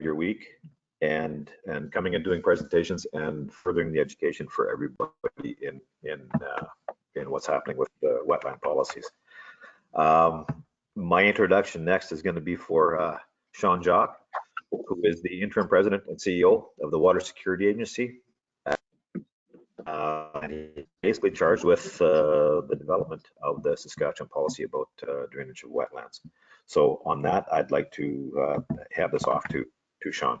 your week and coming and doing presentations and furthering the education for everybody in what's happening with the wetland policies. My introduction next is going to be for Shawn Jaques, who is the interim president and CEO of the Water Security Agency. And he's basically charged with the development of the Saskatchewan policy about drainage of wetlands. So on that, I'd like to have this off to Shawn.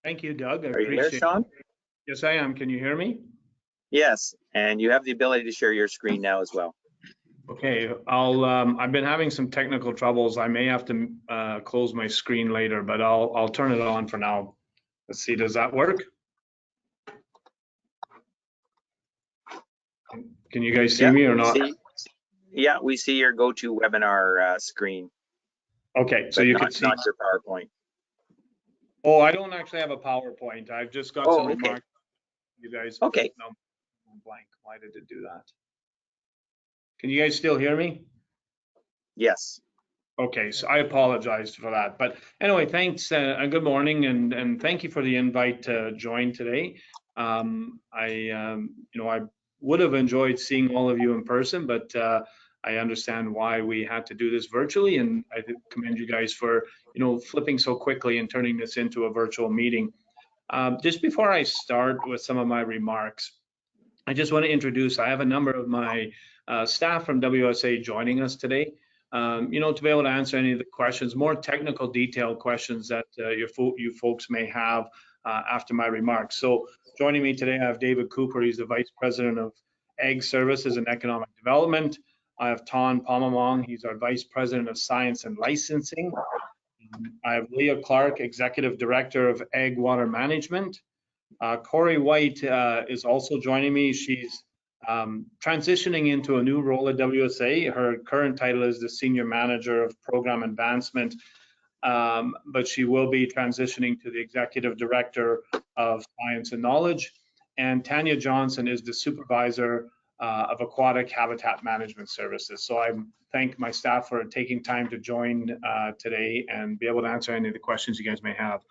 Thank you, Doug. Are you there, Shawn? Yes, I am. Can you hear me? Yes, and you have the ability to share your screen now as well. Okay, I've been having some technical troubles. I may have to close my screen later, but I'll turn it on for now. Let's see, does that work? Can you guys see me or not? Yeah, we see your GoToWebinar screen. Okay, so you can see. Not your PowerPoint. Oh, I don't actually have a PowerPoint. I've just got some remarks. You guys. Okay. No, I'm blank. Why did it do that? Can you guys still hear me? Yes. Okay, so I apologize for that. But anyway, thanks and good morning, and thank you for the invite to join today. I would have enjoyed seeing all of you in person, but I understand why we had to do this virtually, and I commend you guys for flipping so quickly and turning this into a virtual meeting. Just before I start with some of my remarks, I just want to introduce, I have a number of my staff from WSA joining us today, to be able to answer any of the questions, more technical detailed questions that you folks may have after my remarks. So joining me today, I have David Cooper. He's the Vice President of Ag Services and Economic Development. I have Ton Pomamong. He's our Vice President of Science and Licensing. I have Leah Clark, Executive Director of Ag Water Management. Corey White is also joining me. She's transitioning into a new role at WSA. Her current title is the Senior Manager of Program Advancement, but she will be transitioning to the Executive Director of Science and Knowledge. And Tanya Johnson is the Supervisor of Aquatic Habitat Management Services. So I thank my staff for taking time to join today and be able to answer any of the questions you guys may have.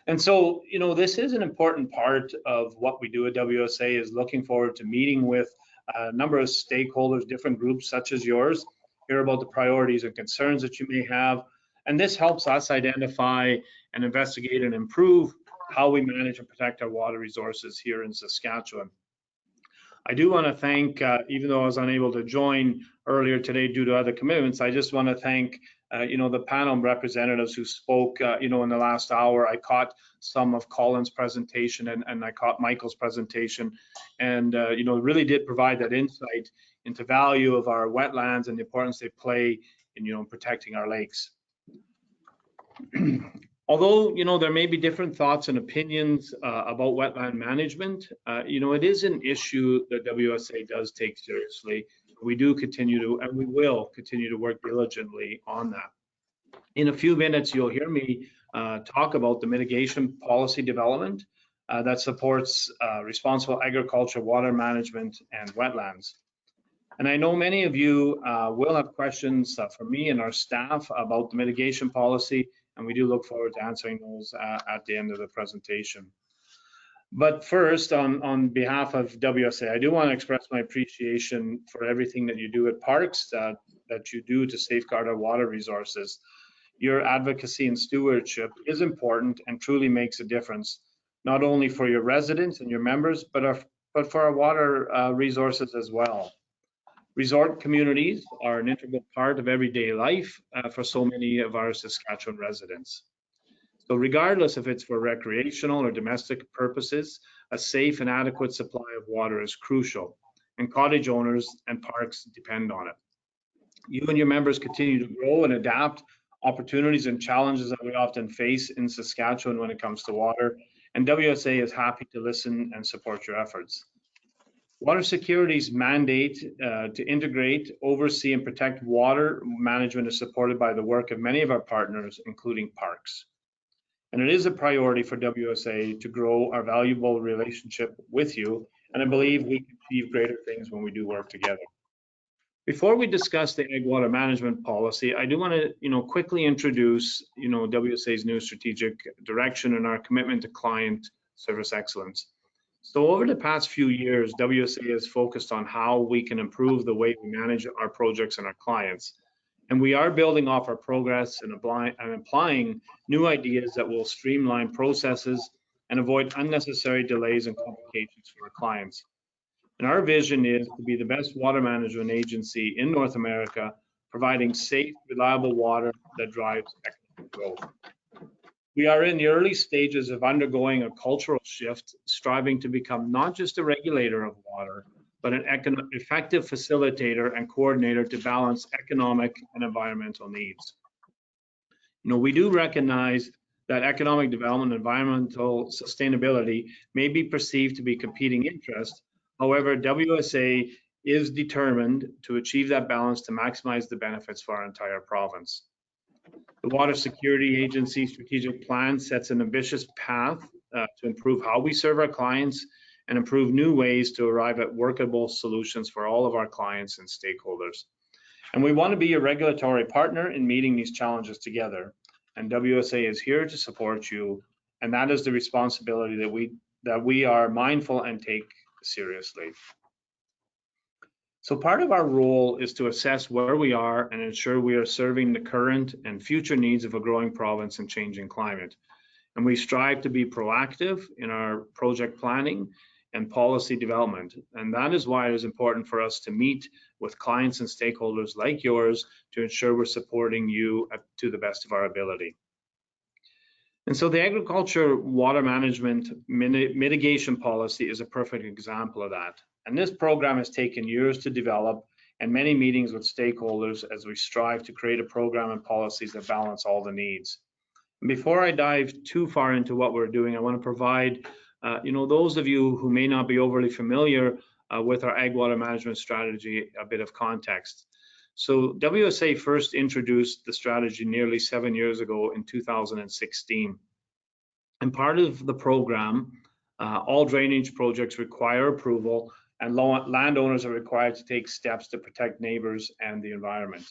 And so, this is an important part of what we do at WSA, is looking forward to meeting with a number of stakeholders, different groups such as yours, hear about the priorities and concerns that you may have. And this helps us identify and investigate and improve how we manage and protect our water resources here in Saskatchewan. I do want to thank, even though I was unable to join earlier today due to other commitments, I just want to thank the panel representatives who spoke, in the last hour. I caught some of Colin's presentation and I caught Michael's presentation, and really did provide that insight into value of our wetlands and the importance they play in protecting our lakes. Although there may be different thoughts and opinions about wetland management, it is an issue that WSA does take seriously. We do continue to, and we will continue to work diligently on that. In a few minutes, you'll hear me talk about the mitigation policy development that supports responsible agriculture, water management, and wetlands. And I know many of you will have questions for me and our staff about the mitigation policy, and we do look forward to answering those at the end of the presentation. But first, on behalf of WSA, I do want to express my appreciation for everything that you do at PARCS, that you do to safeguard our water resources. Your advocacy and stewardship is important and truly makes a difference, not only for your residents and your members, but for our water resources as well. Resort communities are an integral part of everyday life for so many of our Saskatchewan residents. So regardless if it's for recreational or domestic purposes, a safe and adequate supply of water is crucial, and cottage owners and parks depend on it. You and your members continue to grow and adapt opportunities and challenges that we often face in Saskatchewan when it comes to water, and WSA is happy to listen and support your efforts. Water Security's mandate to integrate, oversee, and protect water management is supported by the work of many of our partners, including PARCS. And it is a priority for WSA to grow our valuable relationship with you, and I believe we can achieve greater things when we do work together. Before we discuss the ag water management policy, I do want to, quickly introduce, WSA's new strategic direction and our commitment to client service excellence. So over the past few years, WSA has focused on how we can improve the way we manage our projects and our clients. And we are building off our progress and applying new ideas that will streamline processes and avoid unnecessary delays and complications for our clients. And our vision is to be the best water management agency in North America, providing safe, reliable water that drives economic growth. We are in the early stages of undergoing a cultural shift, striving to become not just a regulator of water, but an effective facilitator and coordinator to balance economic and environmental needs. We do recognize that economic development and environmental sustainability may be perceived to be competing interests. However, WSA is determined to achieve that balance to maximize the benefits for our entire province. The Water Security Agency strategic plan sets an ambitious path to improve how we serve our clients and improve new ways to arrive at workable solutions for all of our clients and stakeholders. And we want to be a regulatory partner in meeting these challenges together. And WSA is here to support you. And that is the responsibility that we are mindful and take seriously. So part of our role is to assess where we are and ensure we are serving the current and future needs of a growing province and changing climate. And we strive to be proactive in our project planning and policy development. And that is why it is important for us to meet with clients and stakeholders like yours to ensure we're supporting you to the best of our ability. And so the Agriculture Water Management Mitigation Policy is a perfect example of that. And this program has taken years to develop and many meetings with stakeholders as we strive to create a program and policies that balance all the needs. And before I dive too far into what we're doing, I want to provide, those of you who may not be overly familiar with our ag water management strategy, a bit of context. So WSA first introduced the strategy nearly 7 years ago in 2016. And part of the program, all drainage projects require approval, and landowners are required to take steps to protect neighbors and the environment.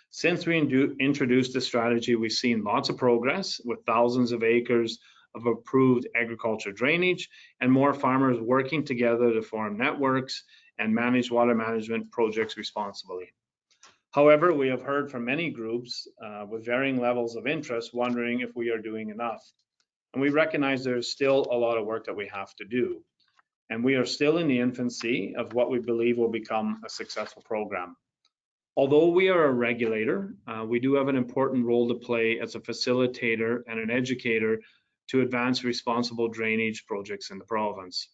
Since we introduced the strategy, we've seen lots of progress with thousands of acres of approved agriculture drainage and more farmers working together to form networks and manage water management projects responsibly. However, we have heard from many groups with varying levels of interest wondering if we are doing enough. And we recognize there's still a lot of work that we have to do. And we are still in the infancy of what we believe will become a successful program. Although we are a regulator, we do have an important role to play as a facilitator and an educator to advance responsible drainage projects in the province.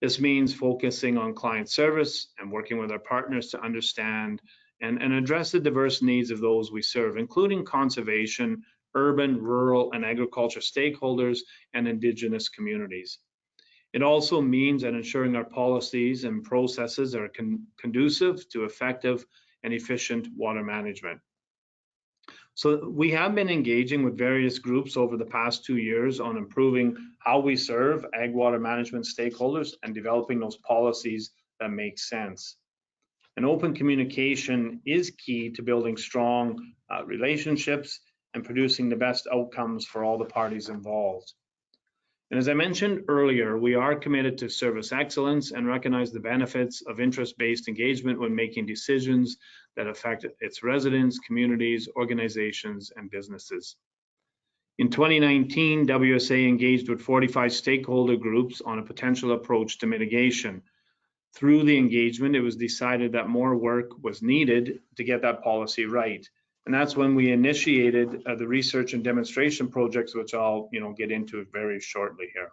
This means focusing on client service and working with our partners to understand and address the diverse needs of those we serve, including conservation, urban, rural, and agriculture stakeholders and Indigenous communities. It also means that ensuring our policies and processes are conducive to effective and efficient water management. So we have been engaging with various groups over the past 2 years on improving how we serve ag water management stakeholders and developing those policies that make sense. And open communication is key to building strong relationships and producing the best outcomes for all the parties involved. And as I mentioned earlier, we are committed to service excellence and recognize the benefits of interest-based engagement when making decisions that affect its residents, communities, organizations, and businesses. In 2019, WSA engaged with 45 stakeholder groups on a potential approach to mitigation. Through the engagement, it was decided that more work was needed to get that policy right. And that's when we initiated the research and demonstration projects, which I'll get into very shortly here.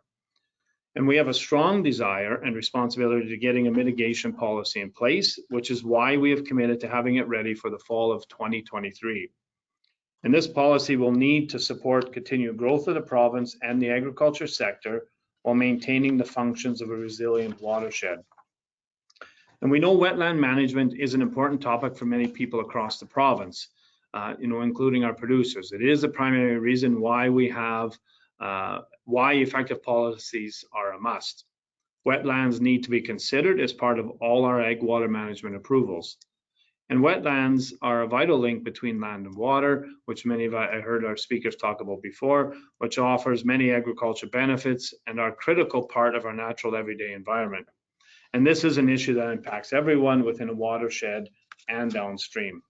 And we have a strong desire and responsibility to getting a mitigation policy in place, which is why we have committed to having it ready for the fall of 2023. And this policy will need to support continued growth of the province and the agriculture sector while maintaining the functions of a resilient watershed. And we know wetland management is an important topic for many people across the province. Including our producers. It is a primary reason why we have, why effective policies are a must. Wetlands need to be considered as part of all our ag water management approvals. And wetlands are a vital link between land and water, which I heard our speakers talk about before, which offers many agriculture benefits and are a critical part of our natural everyday environment. And this is an issue that impacts everyone within a watershed and downstream.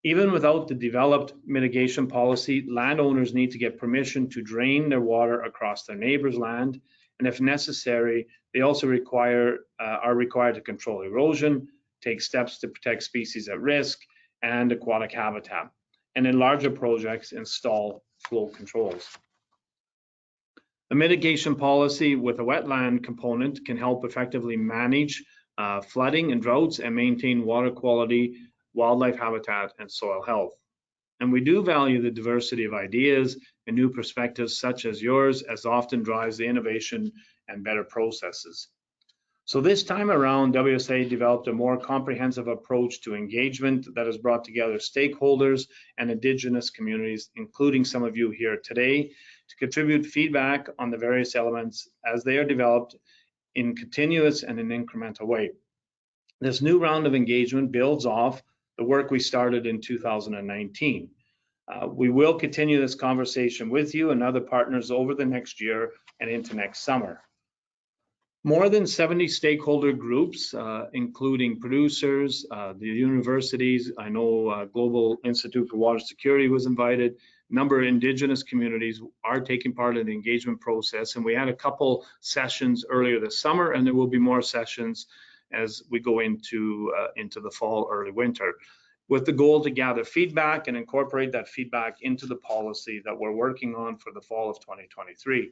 Even without the developed mitigation policy, landowners need to get permission to drain their water across their neighbor's land. And if necessary, they also are required to control erosion, take steps to protect species at risk and aquatic habitat. And in larger projects, install flow controls. A mitigation policy with a wetland component can help effectively manage flooding and droughts and maintain water quality, wildlife habitat, and soil health. And we do value the diversity of ideas and new perspectives such as yours, as often drives the innovation and better processes. So this time around, WSA developed a more comprehensive approach to engagement that has brought together stakeholders and Indigenous communities, including some of you here today, to contribute feedback on the various elements as they are developed in continuous and an incremental way. This new round of engagement builds off the work we started in 2019. We will continue this conversation with you and other partners over the next year and into next summer. More than 70 stakeholder groups, including producers, the universities, I know Global Institute for Water Security was invited, a number of Indigenous communities are taking part in the engagement process, and we had a couple sessions earlier this summer, and there will be more sessions as we go into the fall, early winter, with the goal to gather feedback and incorporate that feedback into the policy that we're working on for the fall of 2023.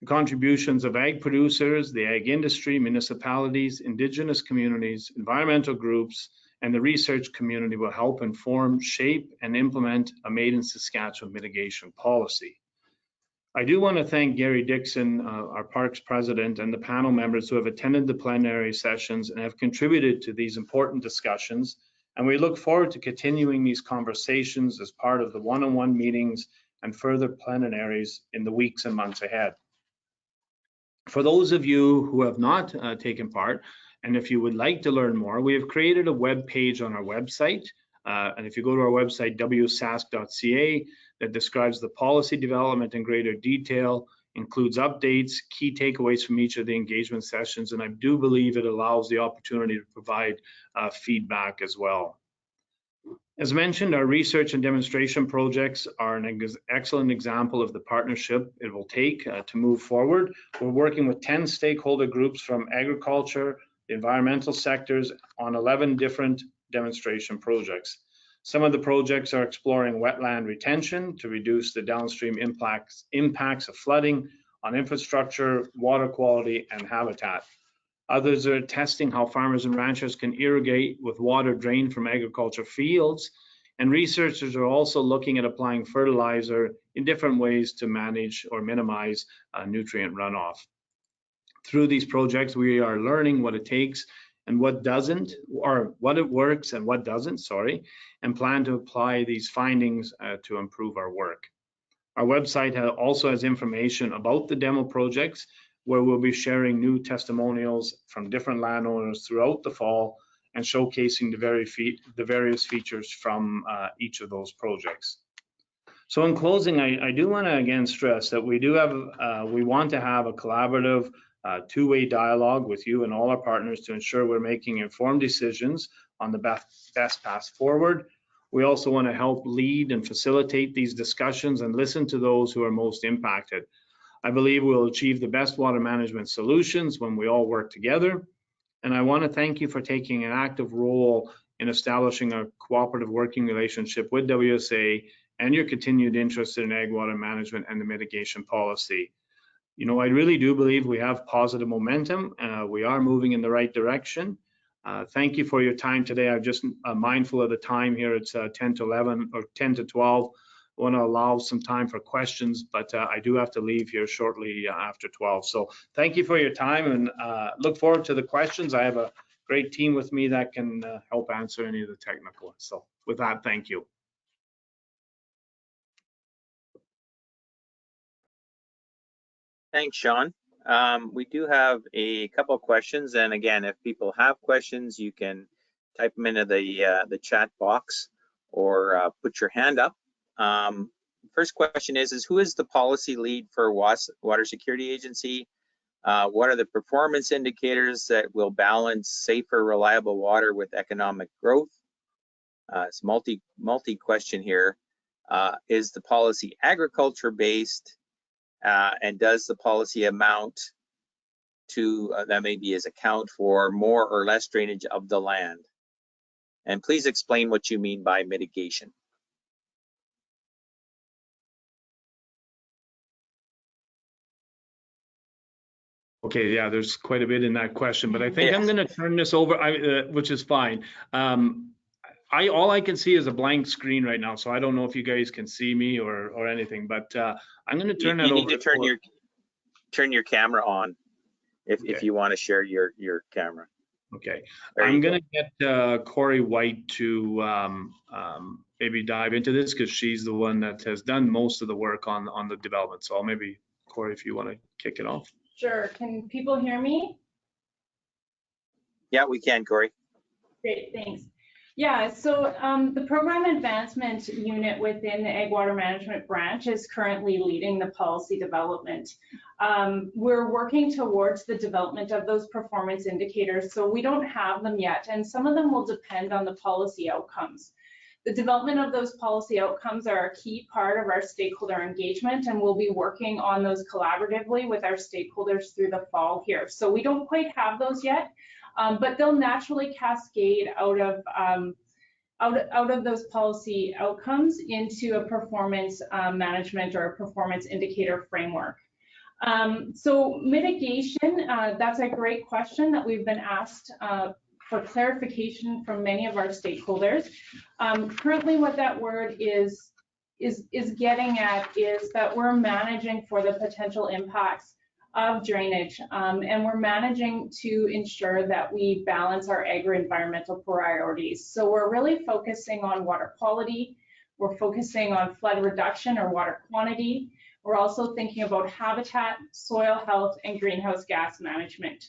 The contributions of ag producers, the ag industry, municipalities, Indigenous communities, environmental groups, and the research community will help inform, shape, and implement a Made in Saskatchewan mitigation policy. I do want to thank Gary Dixon, our PARCS president, and the panel members who have attended the plenary sessions and have contributed to these important discussions. And we look forward to continuing these conversations as part of the one-on-one meetings and further plenaries in the weeks and months ahead. For those of you who have not taken part, and if you would like to learn more, we have created a web page on our website. And if you go to our website, wsask.ca, that describes the policy development in greater detail, includes updates, key takeaways from each of the engagement sessions, and I do believe it allows the opportunity to provide feedback as well. As mentioned, our research and demonstration projects are an excellent example of the partnership it will take to move forward. We're working with 10 stakeholder groups from agriculture, the environmental sectors on 11 different demonstration projects. Some of the projects are exploring wetland retention to reduce the downstream impacts of flooding on infrastructure, water quality, and habitat. Others are testing how farmers and ranchers can irrigate with water drained from agriculture fields. And researchers are also looking at applying fertilizer in different ways to manage or minimize nutrient runoff. Through these projects, we are learning what it takes and what doesn't, or what it works and what doesn't, and plan to apply these findings to improve our work. Our website also has information about the demo projects, where we'll be sharing new testimonials from different landowners throughout the fall and showcasing the various features from each of those projects. So in closing, I do want to again stress that we want to have a collaborative two-way dialogue with you and all our partners to ensure we're making informed decisions on the best path forward. We also want to help lead and facilitate these discussions and listen to those who are most impacted. I believe we'll achieve the best water management solutions when we all work together. And I want to thank you for taking an active role in establishing a cooperative working relationship with WSA and your continued interest in ag water management and the mitigation policy. You know, I really do believe we have positive momentum. We are moving in the right direction. Thank you for your time today. I'm just mindful of the time here. It's 10 to 11 or 10 to 12. I want to allow some time for questions, but I do have to leave here shortly after 12. So thank you for your time and look forward to the questions. I have a great team with me that can help answer any of the technical ones. So with that, thank you. Thanks, Shawn. We do have a couple of questions, and again, if people have questions, you can type them into the chat box or put your hand up. First question is who is the policy lead for Water Security Agency? What are the performance indicators that will balance safer, reliable water with economic growth? It's multi question here. Is the policy agriculture based? And does the policy amount to, that maybe is account for more or less drainage of the land? And please explain what you mean by mitigation. Okay, yeah, there's quite a bit in that question, but I think I'm going to turn this over, which is fine. All I can see is a blank screen right now, so I don't know if you guys can see me or anything, but I'm going to turn that over. You need to turn your camera on if you want to share your camera. Okay, I'm going to get Corey White to maybe dive into this because she's the one that has done most of the work on the development. So maybe Corey, if you want to kick it off. Sure. Can people hear me? Yeah, we can, Corey. Great, thanks. Yeah, so the program advancement unit within the Ag Water Management branch is currently leading the policy development. We're working towards the development of those performance indicators, so we don't have them yet, and some of them will depend on the policy outcomes. The development of those policy outcomes are a key part of our stakeholder engagement, and we'll be working on those collaboratively with our stakeholders through the fall here. So we don't quite have those yet, but they'll naturally cascade out of those policy outcomes into a performance management or a performance indicator framework. So mitigation, that's a great question that we've been asked for clarification from many of our stakeholders. Currently what that word is getting at is that we're managing for the potential impacts of drainage, and we're managing to ensure that we balance our agri-environmental priorities. So we're really focusing on water quality, we're focusing on flood reduction or water quantity, we're also thinking about habitat, soil health, and greenhouse gas management.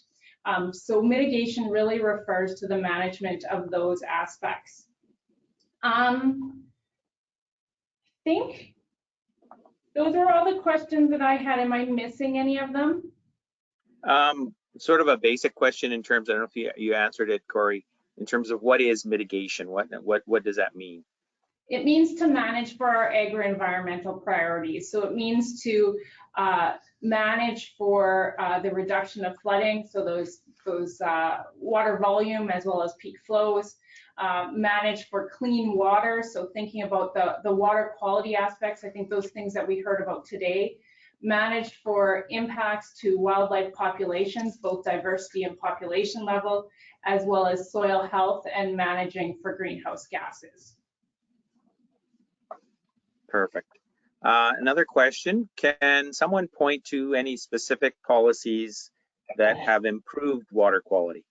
So mitigation really refers to the management of those aspects. I think those are all the questions that I had. Am I missing any of them? Sort of a basic question in terms, I don't know if you answered it, Corey, in terms of what is mitigation? What does that mean? It means to manage for our agri-environmental priorities. So it means to manage for the reduction of flooding, so those water volume as well as peak flows, manage for clean water, so thinking about the water quality aspects, I think those things that we heard about today, manage for impacts to wildlife populations, both diversity and population level, as well as soil health and managing for greenhouse gases. Perfect. Another question, can someone point to any specific policies that have improved water quality?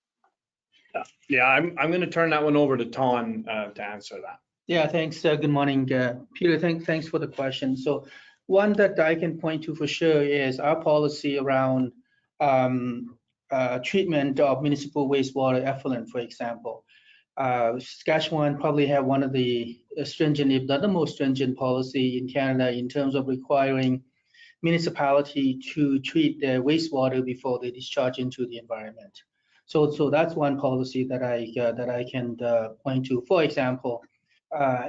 Yeah, I'm going to turn that one over to Ton to answer that. Yeah, thanks. Good morning, Peter. Thanks for the question. So one that I can point to for sure is our policy around treatment of municipal wastewater effluent, for example. Saskatchewan probably have one of the stringent, if not the most stringent policy in Canada in terms of requiring municipality to treat their wastewater before they discharge into the environment. So that's one policy that I can point to. For example,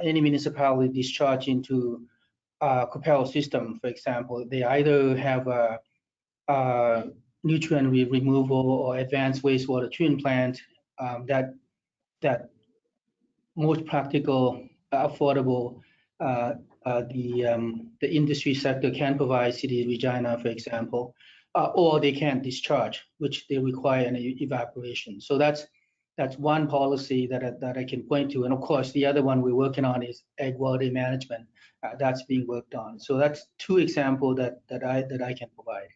any municipality discharge into Capel system, for example, they either have a nutrient removal or advanced wastewater treatment plant that most practical, affordable, the industry sector can provide, City of Regina, for example, or they can't discharge, which they require an evaporation. So that's one policy that I can point to. And of course, the other one we're working on is ag water management. That's being worked on. So that's two examples that I can provide.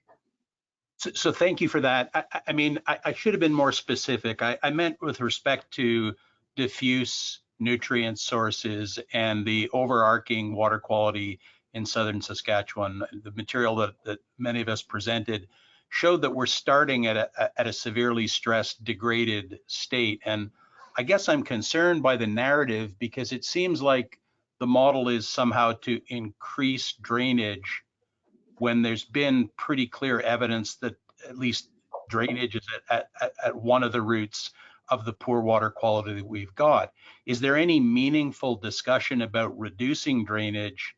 So thank you for that. I mean, I should have been more specific. I meant with respect to diffuse nutrient sources and the overarching water quality in southern Saskatchewan. The material that many of us presented showed that we're starting at a severely stressed, degraded state. And I guess I'm concerned by the narrative because it seems like the model is somehow to increase drainage when there's been pretty clear evidence that at least drainage is at one of the roots of the poor water quality that we've got. Is there any meaningful discussion about reducing drainage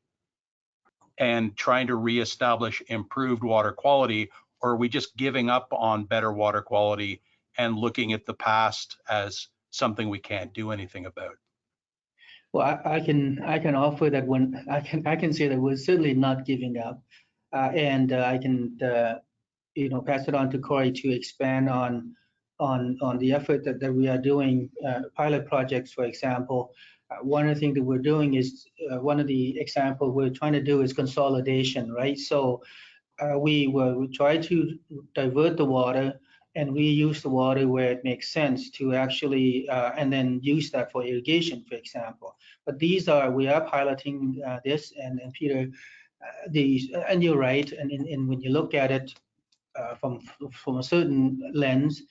and trying to reestablish improved water quality, or are we just giving up on better water quality and looking at the past as something we can't do anything about? Well, I can offer that when I can say that we're certainly not giving up, and I can pass it on to Corey to expand on the effort that we are doing, pilot projects, for example. One of the things that we're doing is one of the examples we're trying to do is consolidation, right? So we try to divert the water and reuse the water where it makes sense to actually, and then use that for irrigation, for example. But we are piloting this, and Peter, and you're right, and when you look at it from a certain lens,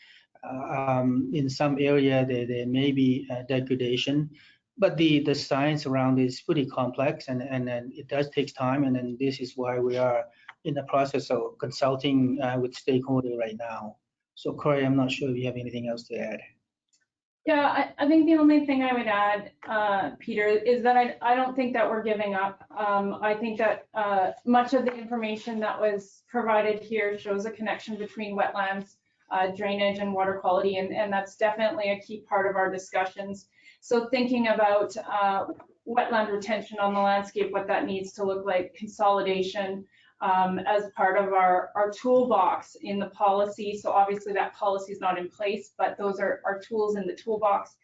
in some area there may be degradation, but the science around it is pretty complex, and then it does take time, and then this is why we are in the process of consulting with stakeholders right now. So Corey, I'm not sure if you have anything else to add. Yeah, I think the only thing I would add, Peter, is that I don't think that we're giving up. I think that much of the information that was provided here shows a connection between wetlands, drainage, and water quality, and that's definitely a key part of our discussions. So thinking about wetland retention on the landscape, what that needs to look like, consolidation, as part of our toolbox in the policy. So obviously that policy is not in place, but those are our tools in the toolbox.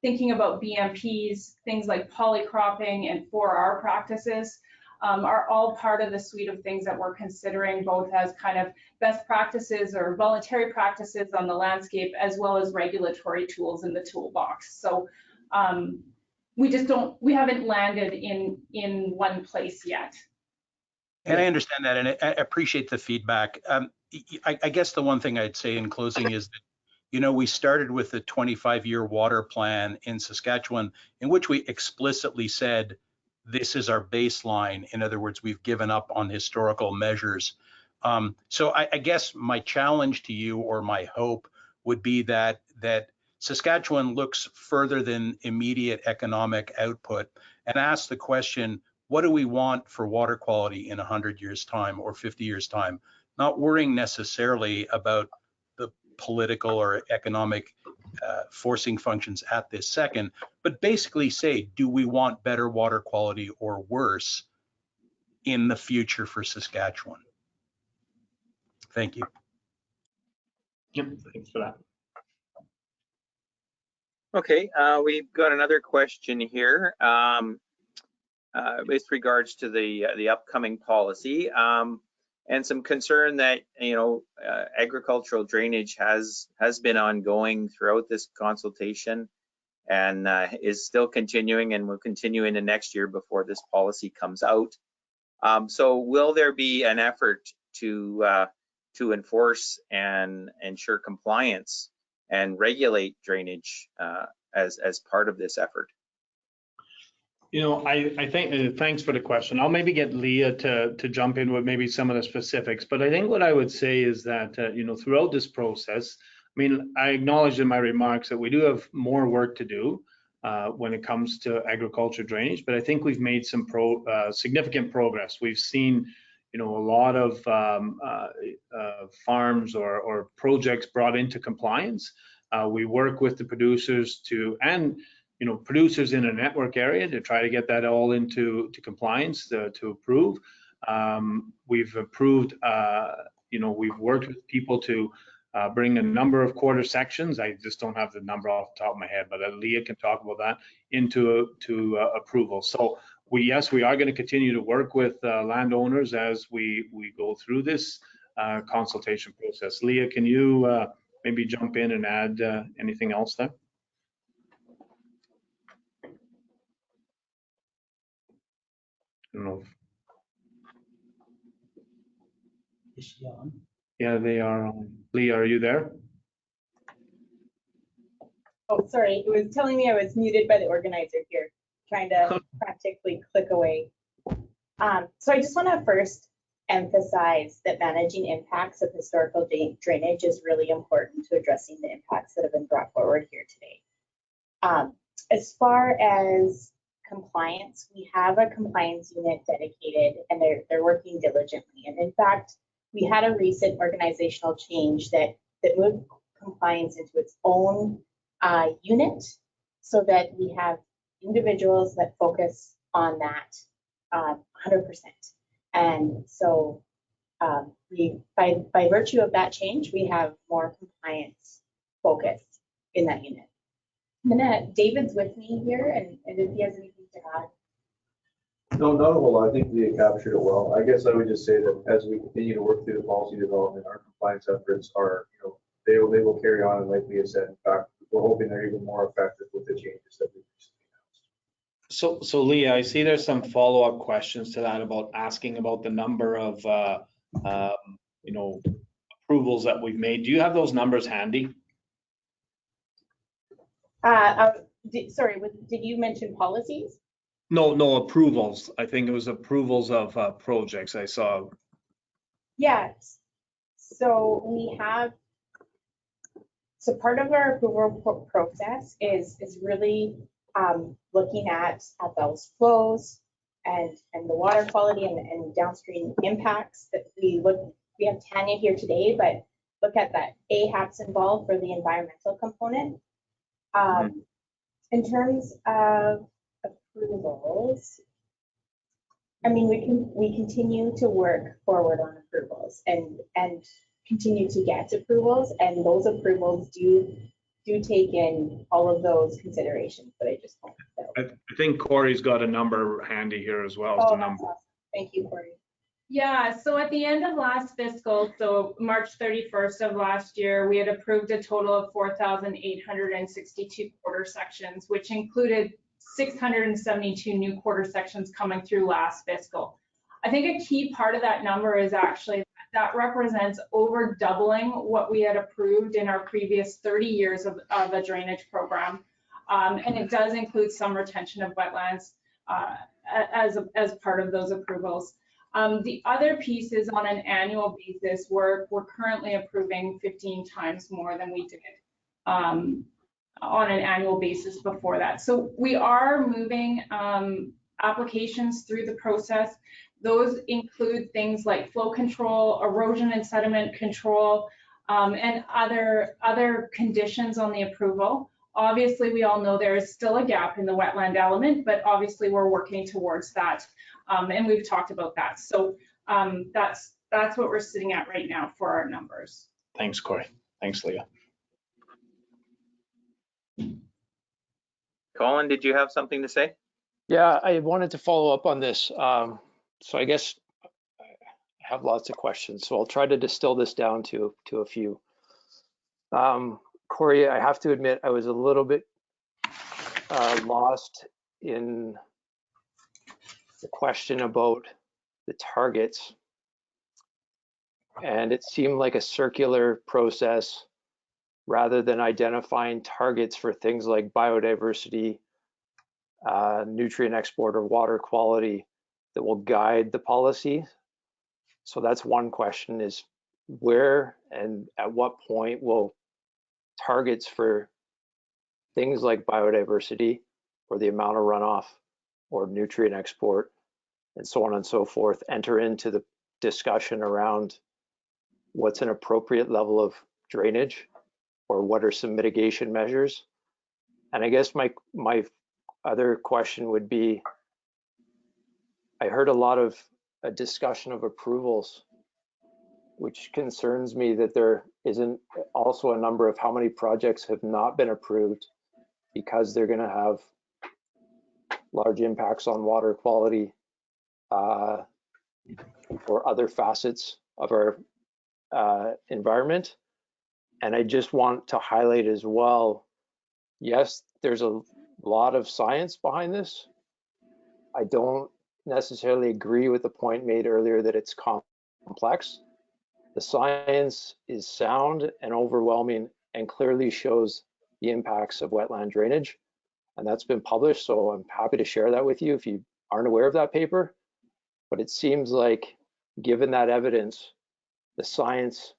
Thinking about BMPs, things like polycropping and 4R practices are all part of the suite of things that we're considering, both as kind of best practices or voluntary practices on the landscape, as well as regulatory tools in the toolbox. So we haven't landed in one place yet. And I understand that, and I appreciate the feedback. I guess the one thing I'd say in closing is that, we started with the 25-year water plan in Saskatchewan, in which we explicitly said, this is our baseline. In other words, we've given up on historical measures. So I guess my challenge to you, or my hope, would be that Saskatchewan looks further than immediate economic output and asks the question, what do we want for water quality in 100 years' time or 50 years' time? Not worrying necessarily about the political or economic forcing functions at this second, but basically say, do we want better water quality or worse in the future for Saskatchewan? Thank you. Yep, thanks for that. Okay, we've got another question here. With regards to the upcoming policy, and some concern that agricultural drainage has been ongoing throughout this consultation, and is still continuing, and will continue into next year before this policy comes out. So will there be an effort to enforce and ensure compliance and regulate drainage as part of this effort? I think, thanks for the question. I'll maybe get Leah to jump in with maybe some of the specifics, but I think what I would say is that, throughout this process, I acknowledged in my remarks that we do have more work to do when it comes to agriculture drainage, but I think we've made some significant progress. We've seen, a lot of farms or projects brought into compliance. We work with the producers and producers in a network area to try to get that all into compliance to approve. We've approved, we've worked with people to bring a number of quarter sections. I just don't have the number off the top of my head, but Leah can talk about that into approval. So we are going to continue to work with landowners as we go through this consultation process. Leah, can you maybe jump in and add anything else there? I don't know. Is she on? Yeah, they are on. Leah, are you there? Oh, sorry, it was telling me I was muted by the organizer here, trying to practically click away. So I just want to first emphasize that managing impacts of historical drainage is really important to addressing the impacts that have been brought forward here today. As far as compliance, we have a compliance unit dedicated, and they're working diligently. And in fact, we had a recent organizational change that moved compliance into its own unit, so that we have individuals that focus on that 100%. And so by virtue of that change, we have more compliance focused in that unit. David's with me here, and if he has anything to add. No, not a whole lot. I think Leah captured it well. I guess I would just say that as we continue to work through the policy development, our compliance efforts are, they will carry on, and like Leah said, in fact, we're hoping they're even more effective with the changes that we've recently announced. So Leah, I see there's some follow-up questions to that about asking about the number of approvals that we've made. Do you have those numbers handy? Sorry, did you mention policies? No, approvals. I think it was approvals of projects I saw. Yes. So we have, so part of our approval process is really looking at those flows and the water quality and downstream impacts that we have Tanya here today, but look at that AHAPs involved for the environmental component. In terms of approvals, I mean, we continue to work forward on approvals and continue to get approvals, and those approvals do take in all of those considerations that I just pointed out. I think Corey's got a number handy here as well. Oh, the number. awesome. Thank you, Corey. Yeah, so at the end of last fiscal, so March 31st of last year, we had approved a total of 4,862 quarter sections, which included 672 new quarter sections coming through last fiscal. I think a key part of that number is actually that represents over doubling what we had approved in our previous 30 years of a drainage program. And it does include some retention of wetlands as part of those approvals. The other piece is on an annual basis, we're currently approving 15 times more than we did on an annual basis before that. So we are moving applications through the process. Those include things like flow control, erosion and sediment control, and other conditions on the approval. Obviously, we all know there is still a gap in the wetland element, but obviously we're working towards that. And we've talked about that. So that's what we're sitting at right now for our numbers. Thanks, Corey. Thanks, Leah. Colin, did you have something to say? Yeah, I wanted to follow up on this. So I guess I have lots of questions, so I'll try to distill this down to a few. Corey, I have to admit I was a little bit lost in the question about the targets, and it seemed like a circular process rather than identifying targets for things like biodiversity, nutrient export, or water quality that will guide the policy. So that's one question, is where and at what point will targets for things like biodiversity or the amount of runoff or nutrient export and so on and so forth enter into the discussion around what's an appropriate level of drainage or what are some mitigation measures? And I guess my other question would be, I heard a lot of a discussion of approvals, which concerns me that there isn't also a number of how many projects have not been approved because they're going to have large impacts on water quality or other facets of our environment. And I just want to highlight as well, yes, there's a lot of science behind this. I don't necessarily agree with the point made earlier that it's complex. The science is sound and overwhelming and clearly shows the impacts of wetland drainage. And that's been published, so I'm happy to share that with you if you aren't aware of that paper. But it seems like, given that evidence, the science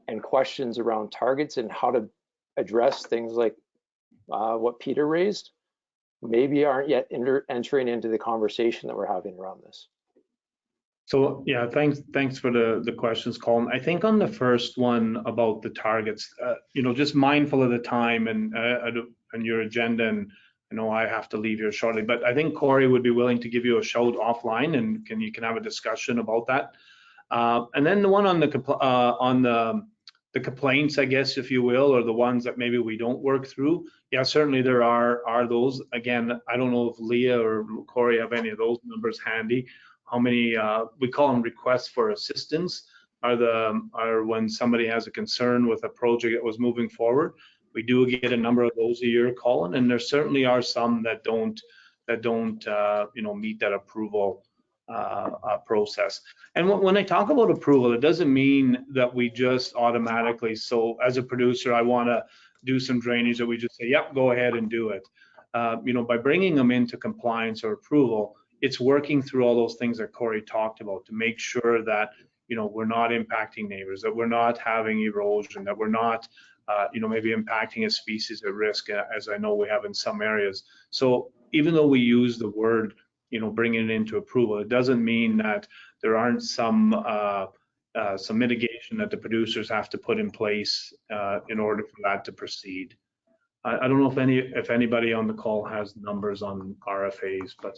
and questions around targets and how to address things like what Peter raised, maybe aren't yet entering into the conversation that we're having around this. So yeah, thanks for the questions, Colin. I think on the first one about the targets, just mindful of the time and your agenda, and I know I have to leave here shortly, but I think Corey would be willing to give you a shout offline, and you can have a discussion about that. And then the one on the complaints, I guess, if you will, or the ones that maybe we don't work through. Yeah, certainly there are those. Again, I don't know if Leah or Corey have any of those numbers handy. How many we call them requests for assistance are when somebody has a concern with a project that was moving forward. We do get a number of those a year, Colin, and there certainly are some that don't meet that approval process. And when I talk about approval, it doesn't mean that we just automatically, so as a producer, I want to do some drainage, that we just say, yep, go ahead and do it. By bringing them into compliance or approval, it's working through all those things that Corey talked about to make sure that, we're not impacting neighbors, that we're not having erosion, that we're not, maybe impacting a species at risk, as I know we have in some areas. So even though we use the word, bringing it into approval, it doesn't mean that there aren't some mitigation that the producers have to put in place in order for that to proceed. I don't know if anybody on the call has numbers on RFAs, but.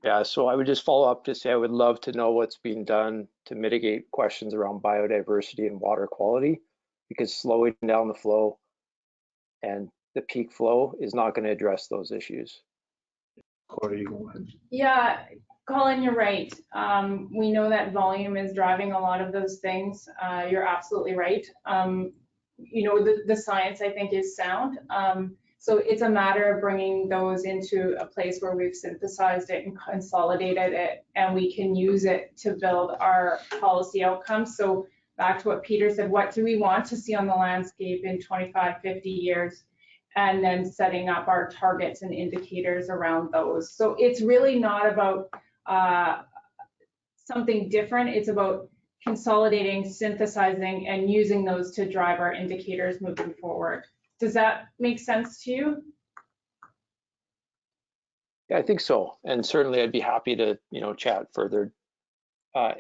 Yeah, so I would just follow up to say I would love to know what's being done to mitigate questions around biodiversity and water quality, because slowing down the flow and the peak flow is not going to address those issues. Corey, go ahead. Yeah, Colin, you're right. We know that volume is driving a lot of those things. You're absolutely right. The science, I think, is sound. So it's a matter of bringing those into a place where we've synthesized it and consolidated it, and we can use it to build our policy outcomes. So back to what Peter said, what do we want to see on the landscape in 25, 50 years? And then setting up our targets and indicators around those. So it's really not about something different. It's about consolidating, synthesizing, and using those to drive our indicators moving forward. Does that make sense to you? Yeah, I think so. And certainly I'd be happy to, chat further at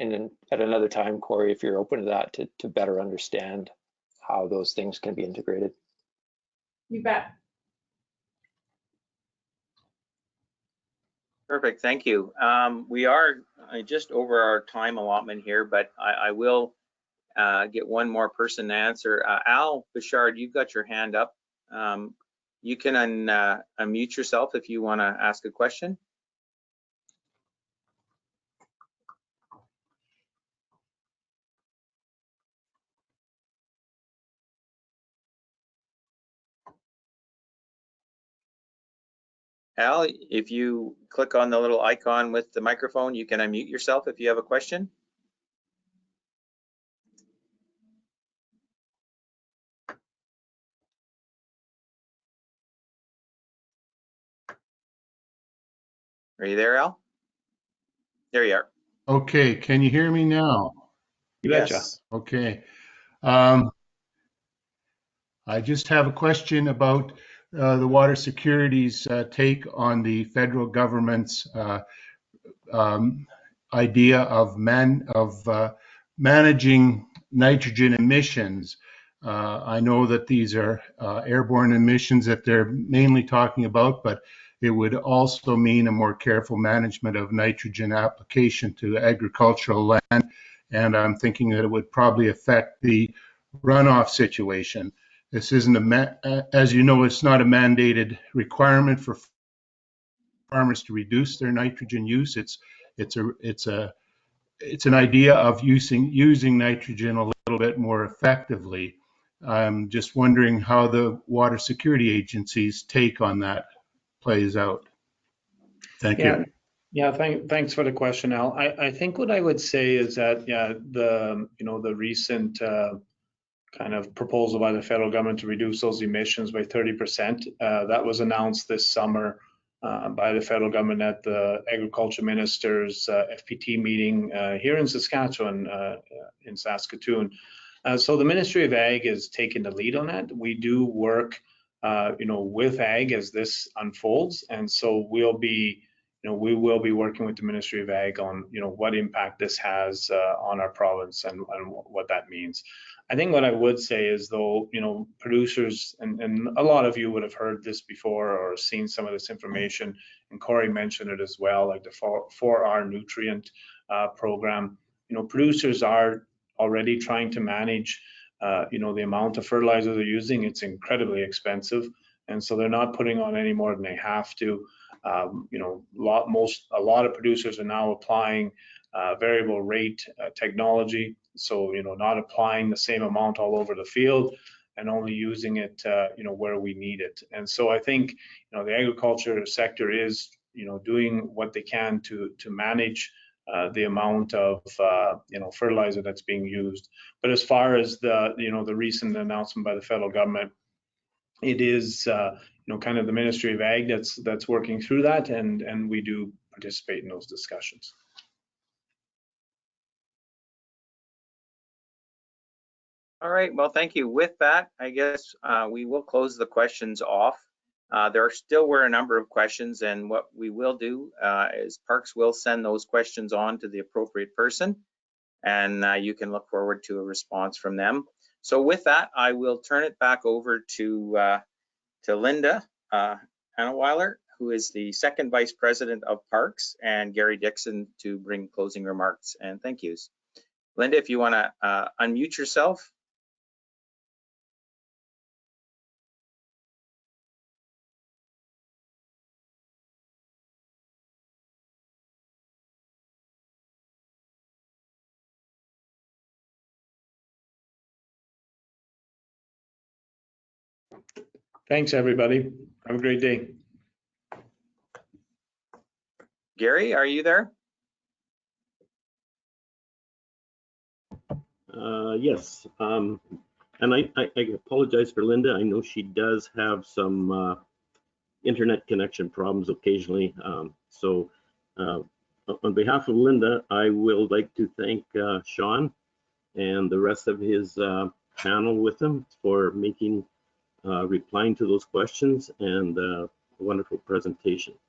another time, Corey, if you're open to that, to better understand how those things can be integrated. You bet. Perfect, thank you. We are just over our time allotment here, but I will get one more person to answer. Al Bouchard, you've got your hand up. You can unmute yourself if you want to ask a question. Al, if you click on the little icon with the microphone, you can unmute yourself if you have a question. Are you there, Al? There you are. Okay, can you hear me now? You betcha. Yes. Okay. I just have a question about the Water Security's take on the federal government's idea of managing nitrogen emissions. I know that these are airborne emissions that they're mainly talking about, but it would also mean a more careful management of nitrogen application to agricultural land. And I'm thinking that it would probably affect the runoff situation. This isn't as you know, it's not a mandated requirement for farmers to reduce their nitrogen use. It's an idea of using nitrogen a little bit more effectively. I'm just wondering how the Water Security Agency's take on that plays out. Thank you. Yeah, thanks for the question, Al. I think what I would say is that, yeah, the recent kind of proposal by the federal government to reduce those emissions by 30%. That was announced this summer by the federal government at the agriculture minister's FPT meeting here in Saskatchewan, in Saskatoon. So the Ministry of Ag is taking the lead on that. We do work, with Ag as this unfolds, and so we will be working with the Ministry of Ag on, what impact this has on our province and what that means. I think what I would say is, though, producers, and a lot of you would have heard this before or seen some of this information, and Corey mentioned it as well, like the 4R nutrient program. Producers are already trying to manage, the amount of fertilizer they're using. It's incredibly expensive, and so they're not putting on any more than they have to. A lot of producers are now applying variable rate technology, so not applying the same amount all over the field and only using it where we need it. And so I think the agriculture sector is doing what they can to manage the amount of fertilizer that's being used. But as far as the recent announcement by the federal government, it is kind of the Ministry of Ag that's working through that, and we do participate in those discussions. All right, well, thank you. With that, I guess we will close the questions off. There still were a number of questions, and what we will do is PARCS will send those questions on to the appropriate person, and you can look forward to a response from them. So with that, I will turn it back over to Linda Anneweiler, who is the second Vice President of PARCS, and Gary Dixon to bring closing remarks and thank yous. Linda, if you want to unmute yourself. Thanks, everybody. Have a great day. Gary, are you there? Yes, and I apologize for Linda. I know she does have some internet connection problems occasionally. So on behalf of Linda, I will like to thank Shawn and the rest of his panel with him for replying to those questions, and a wonderful presentation.